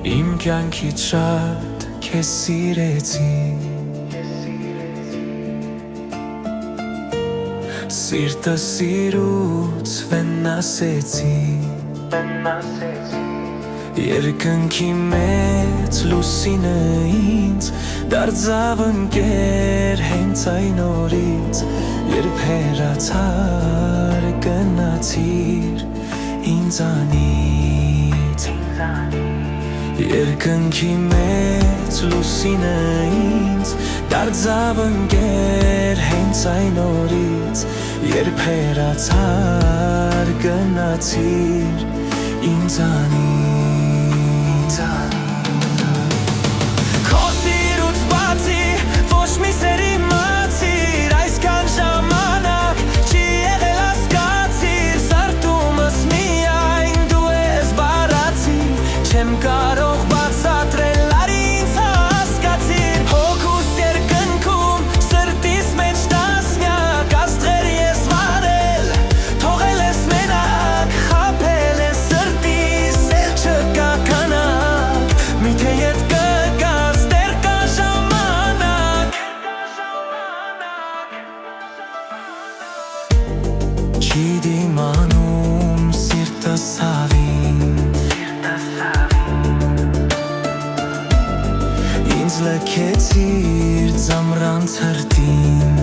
Իմ կյանքից շատ քեզ սիրեցի Սիրտը սիրուց վնասեցի Երկնքի մեծ լուսինը ինձ Դարձավ ընկեր հենց այն օրից Երբ հեռացար գնացիր ինձանից Երկնքի մեծ լուսինը ինձ Դարձավ ընկեր հենց այն օրից Երբ հեռացար գնացիր ինձանից Քո սիրուց բացի ոչ մի սեր իմացիր Այսքան ժամանակ չի եղել հասկացիր Սրտումս միայն դու ես բառացի Չեմ կարող բացատրել արի ինձ հասկացիր Հոգուս երկնքում սրտիս մեջ տասնյակ Աստղեր ես վարել թողել ես մենակ Խաբել ես սրտիս էլ չկա կանակ Միթե ետ կգաս դեռ կա ժամանակ Չի դիմանում սիրտս հավին Ինձ լքեցիր ձամռան ցրտին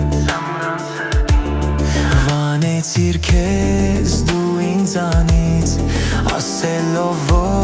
Վանեցիր քեզ դու ինձանից Ասելով որ